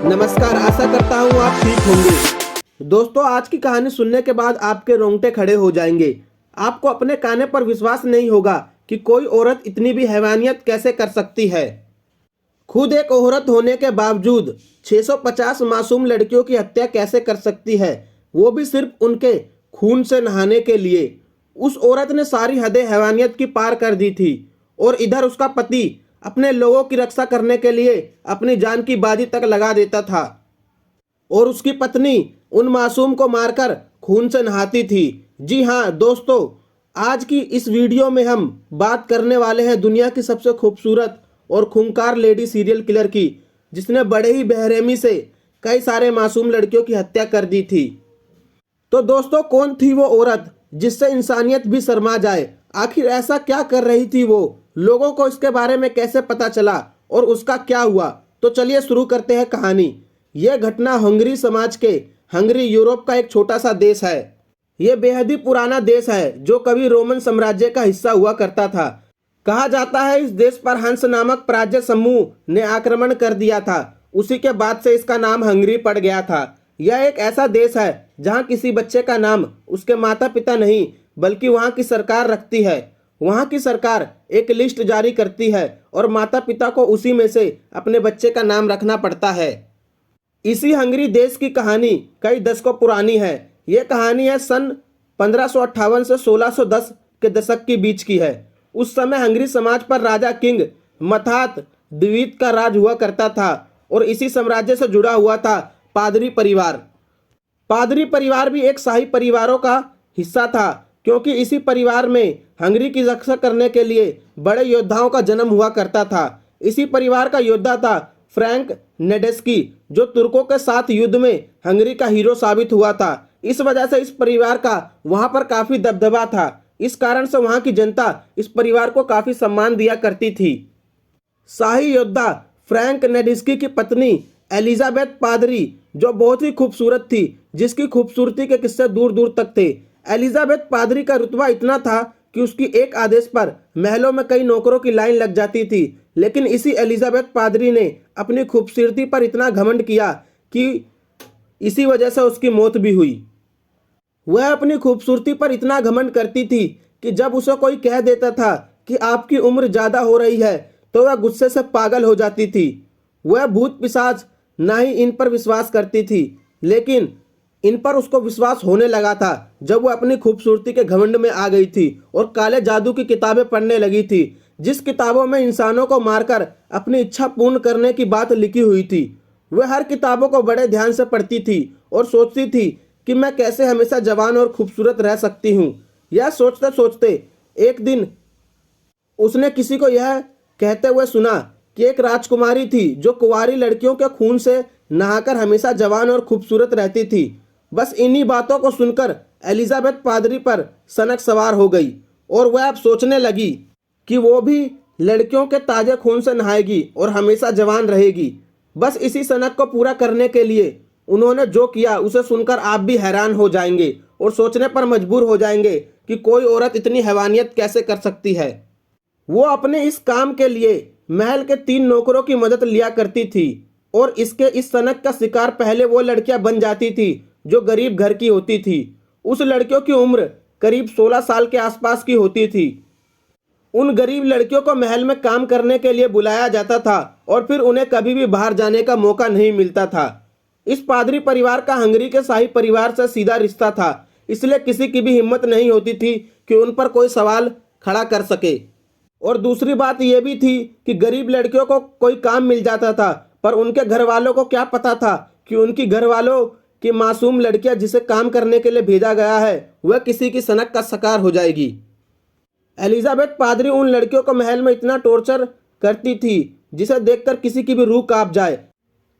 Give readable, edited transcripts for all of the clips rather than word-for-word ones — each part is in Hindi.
नमस्कार, आशा करता हूँ आप ठीक होंगे। दोस्तों, आज की कहानी सुनने के बाद आपके रोंगटे खड़े हो जाएंगे। आपको अपने काने पर विश्वास नहीं होगा कि कोई औरत इतनी भी हैवानियत कैसे कर सकती है। खुद एक औरत होने के बावजूद 650 मासूम लड़कियों की हत्या कैसे कर सकती है, वो भी सिर्फ उनके खून से नहाने के लिए। उस औरत ने सारी हदें हैवानियत की पार कर दी थी और इधर उसका पति अपने लोगों की रक्षा करने के लिए अपनी जान की बाजी तक लगा देता था और उसकी पत्नी उन मासूम को मारकर खून से नहाती थी। जी हाँ दोस्तों, आज की इस वीडियो में हम बात करने वाले हैं दुनिया की सबसे खूबसूरत और खूंखार लेडी सीरियल किलर की, जिसने बड़े ही बेरहमी से कई सारे मासूम लड़कियों की हत्या कर दी थी। तो दोस्तों, कौन थी वो औरत जिससे इंसानियत भी शर्मा जाए? आखिर ऐसा क्या कर रही थी वो? लोगों को इसके बारे में कैसे पता चला और उसका क्या हुआ? तो चलिए शुरू करते हैं कहानी। यह घटना हंगरी समाज के हंगरी यूरोप का एक छोटा सा देश है। यह बेहद ही पुराना देश है जो कभी रोमन साम्राज्य का हिस्सा हुआ करता था। कहा जाता है इस देश पर हंस नामक पराजय समूह ने आक्रमण कर दिया था। उसी के बाद से इसका नाम हंगरी पड़ गया था। यह एक ऐसा देश है जहां किसी बच्चे का नाम उसके माता पिता नहीं बल्कि वहां की सरकार रखती है। वहां की सरकार एक लिस्ट जारी करती है और माता पिता को उसी में से अपने बच्चे का नाम रखना पड़ता है। इसी हंगरी देश की कहानी कई दशकों पुरानी है। यह कहानी है सन 1558 से 1610 के दशक के बीच की है। उस समय हंगरी समाज पर राजा किंग मथात द्वितीय का राज हुआ करता था और इसी साम्राज्य से जुड़ा हुआ था पादरी परिवार। पादरी परिवार भी एक शाही परिवारों का हिस्सा था, क्योंकि इसी परिवार में हंगरी की रक्षा करने के लिए बड़े योद्धाओं का जन्म हुआ करता था। इसी परिवार का योद्धा था फ्रैंक नेडेस्की, जो तुर्कों के साथ युद्ध में हंगरी का हीरो साबित हुआ था। इस वजह से इस परिवार का वहां पर काफी दबदबा था। इस कारण से वहां की जनता इस परिवार को काफी सम्मान दिया करती थी। शाही योद्धा फ्रैंक नेडेस्की की पत्नी एलिजाबेथ पादरी, जो बहुत ही खूबसूरत थी, जिसकी खूबसूरती के किस्से दूर दूर तक थे। एलिजाबेथ पादरी का रुतबा इतना था कि उसकी एक आदेश पर महलों में कई नौकरों की लाइन लग जाती थी। लेकिन इसी एलिजाबेथ पादरी ने अपनी खूबसूरती पर इतना घमंड किया कि इसी वजह से उसकी मौत भी हुई। वह अपनी खूबसूरती पर इतना घमंड करती थी कि जब उसे कोई कह देता था कि आपकी उम्र ज़्यादा हो रही है तो वह गुस्से से पागल हो जाती थी। वह भूत पिशाच ना ही इन पर विश्वास करती थी, लेकिन इन पर उसको विश्वास होने लगा था जब वह अपनी खूबसूरती के घमंड में आ गई थी और काले जादू की किताबें पढ़ने लगी थी, जिस किताबों में इंसानों को मारकर अपनी इच्छा पूर्ण करने की बात लिखी हुई थी। वह हर किताबों को बड़े ध्यान से पढ़ती थी और सोचती थी कि मैं कैसे हमेशा जवान और खूबसूरत रह सकती हूँ। यह सोचते सोचते एक दिन उसने किसी को यह कहते हुए सुना कि एक राजकुमारी थी जो कुंवारी लड़कियों के खून से नहाकर हमेशा जवान और खूबसूरत रहती थी। बस इन्हीं बातों को सुनकर एलिजाबेथ पादरी पर सनक सवार हो गई और वह अब सोचने लगी कि वो भी लड़कियों के ताजे खून से नहाएगी और हमेशा जवान रहेगी। बस इसी सनक को पूरा करने के लिए उन्होंने जो किया उसे सुनकर आप भी हैरान हो जाएंगे और सोचने पर मजबूर हो जाएंगे कि कोई औरत इतनी हैवानियत कैसे कर सकती है। वो अपने इस काम के लिए महल के 3 नौकरों की मदद लिया करती थी और इसके इस सनक का शिकार पहले वो लड़कियां बन जाती थी जो गरीब घर की होती थी। उस लड़कियों की उम्र करीब 16 साल के आसपास की होती थी। उन गरीब लड़कियों को महल में काम करने के लिए बुलाया जाता था और फिर उन्हें कभी भी बाहर जाने का मौका नहीं मिलता था। इस पादरी परिवार का हंगरी के शाही परिवार से सीधा रिश्ता था, इसलिए किसी की भी हिम्मत नहीं होती थी कि उन पर कोई सवाल खड़ा कर सके। और दूसरी बात यह भी थी कि गरीब लड़कियों को कोई काम मिल जाता था, पर उनके घर वालों को क्या पता था कि उनकी घर वालों की मासूम लड़कियां जिसे काम करने के लिए भेजा गया है वह किसी की सनक का शिकार हो जाएगी। एलिजाबेथ पादरी उन लड़कियों को महल में इतना टॉर्चर करती थी जिसे देखकर किसी की भी रूह कांप जाए।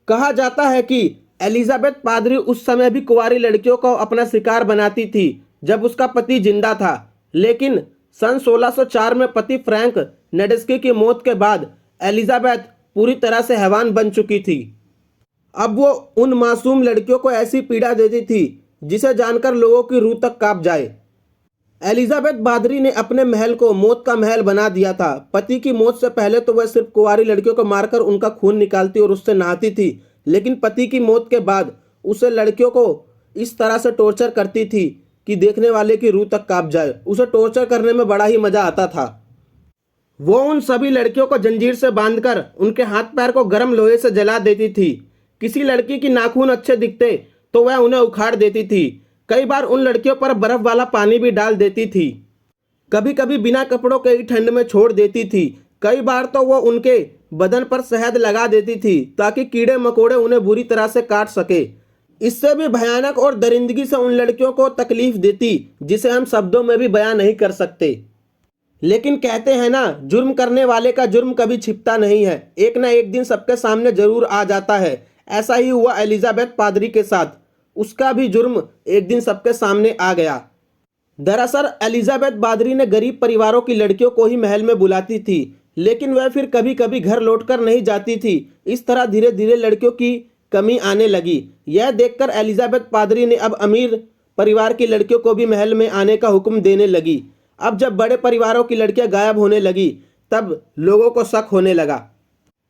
कहा जाता है कि एलिजाबेथ पादरी उस समय भी कुंवारी लड़कियों को अपना शिकार बनाती थी जब उसका पति जिंदा था, लेकिन सन 1604 में पति फ्रैंक नेडेस्की की मौत के बाद एलिजाबेथ पूरी तरह से हैवान बन चुकी थी। अब वो उन मासूम लड़कियों को ऐसी पीड़ा देती थी जिसे जानकर लोगों की रूह तक कांप जाए। एलिजाबेथ पादरी ने अपने महल को मौत का महल बना दिया था। पति की मौत से पहले तो वह सिर्फ कुंवारी लड़कियों को मारकर उनका खून निकालती और उससे नहाती थी, लेकिन पति की मौत के बाद उसे लड़कियों को इस तरह से टॉर्चर करती थी कि देखने वाले की रूह तक कांप जाए। उसे टॉर्चर करने में बड़ा ही मजा आता था। वो उन सभी लड़कियों को जंजीर से बांधकर उनके हाथ पैर को गर्म लोहे से जला देती थी। किसी लड़की की नाखून अच्छे दिखते तो वह उन्हें उखाड़ देती थी। कई बार उन लड़कियों पर बर्फ वाला पानी भी डाल देती थी। कभी कभी बिना कपड़ों के ही ठंड में छोड़ देती थी। कई बार तो वो उनके बदन पर शहद लगा देती थी ताकि कीड़े मकोड़े उन्हें बुरी तरह से काट सके। इससे भी भयानक और दरिंदगी से उन लड़कियों को तकलीफ देती जिसे हम शब्दों में भी बयां नहीं कर सकते। लेकिन कहते हैं ना, जुर्म करने वाले का जुर्म कभी छिपता नहीं है, एक ना एक दिन सबके सामने जरूर आ जाता है। ऐसा ही हुआ एलिजाबेथ पादरी के साथ। उसका भी जुर्म एक दिन सबके सामने आ गया। दरअसल एलिजाबेथ पादरी ने गरीब परिवारों की लड़कियों को ही महल में बुलाती थी, लेकिन वह फिर कभी कभी घर लौटकर नहीं जाती थी। इस तरह धीरे धीरे लड़कियों की कमी आने लगी। यह देखकर एलिजाबेथ पादरी ने अब अमीर परिवार की लड़कियों को भी महल में आने का हुक्म देने लगी। अब जब बड़े परिवारों की लड़कियां गायब होने लगी तब लोगों को शक होने लगा।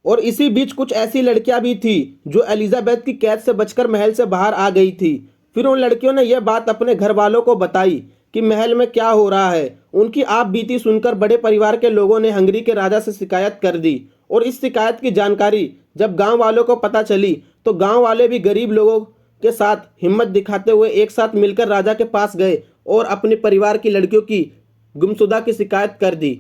और इसी बीच कुछ ऐसी लड़कियां भी थी जो एलिजाबेथ की कैद से बचकर महल से बाहर आ गई थी। फिर उन लड़कियों ने यह बात अपने घर वालों को बताई कि महल में क्या हो रहा है। उनकी आप बीती सुनकर बड़े परिवार के लोगों ने हंगरी के राजा से शिकायत कर दी। और इस शिकायत की जानकारी जब गांव वालों को पता चली तो गांव वाले भी गरीब लोगों के साथ हिम्मत दिखाते हुए एक साथ मिलकर राजा के पास गए और अपने परिवार की लड़कियों की गुमशुदा की शिकायत कर दी।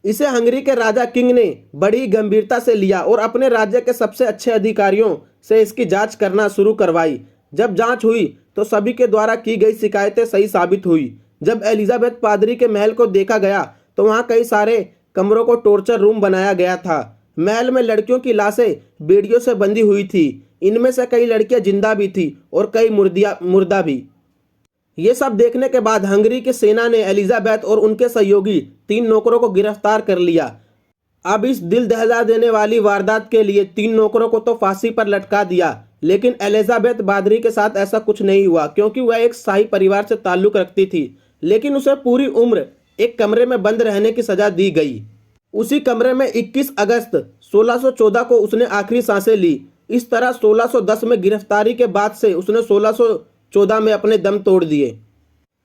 इसे हंगरी के राजा किंग ने बड़ी गंभीरता से लिया और अपने राज्य के सबसे अच्छे अधिकारियों से इसकी जांच करना शुरू करवाई। जब जांच हुई तो सभी के द्वारा की गई शिकायतें सही साबित हुई। जब एलिजाबेथ पादरी के महल को देखा गया तो वहां कई सारे कमरों को टॉर्चर रूम बनाया गया था। महल में लड़कियों की लाशें बेड़ियों से बंधी हुई थी। इनमें से कई लड़कियां जिंदा भी थी और कई मुर्दा भी। ये सब देखने के बाद हंगरी की सेना ने एलिजाबेथ और उनके सहयोगी 3 नौकरों को गिरफ्तार कर लिया। अब इस दिल दहला देने वाली वारदात के लिए 3 नौकरों को तो फांसी पर लटका दिया, लेकिन एलिजाबेथ पादरी के साथ ऐसा कुछ नहीं हुआ क्योंकि वह एक शाही परिवार से ताल्लुक रखती थी। लेकिन उसे पूरी उम्र एक कमरे में बंद रहने की सजा दी गई। उसी कमरे में 21 अगस्त 1614 को उसने आखिरी सांसें ली। इस तरह 1610 में गिरफ्तारी के बाद से उसने 1614 में अपने दम तोड़ दिए।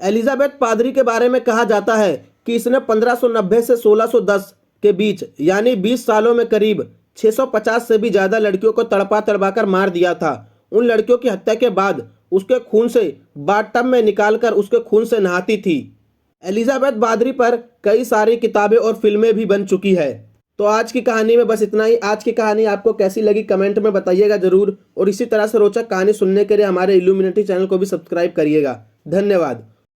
एलिजाबेथ पादरी के बारे में कहा जाता है कि इसने 1590 से 1610 के बीच यानी 20 सालों में करीब 650 से भी ज्यादा लड़कियों को तड़पा तड़पाकर मार दिया था। उन लड़कियों की हत्या के बाद उसके खून से बाथटब में निकालकर उसके खून से नहाती थी। एलिजाबेथ पादरी पर कई सारी किताबें और फिल्में भी बन चुकी है। तो आज की कहानी में बस इतना ही। आज की कहानी आपको कैसी लगी कमेंट में बताइएगा जरूर, और इसी तरह से रोचक कहानी सुनने के लिए हमारे इल्यूमिनेटी चैनल को भी सब्सक्राइब करिएगा। धन्यवाद।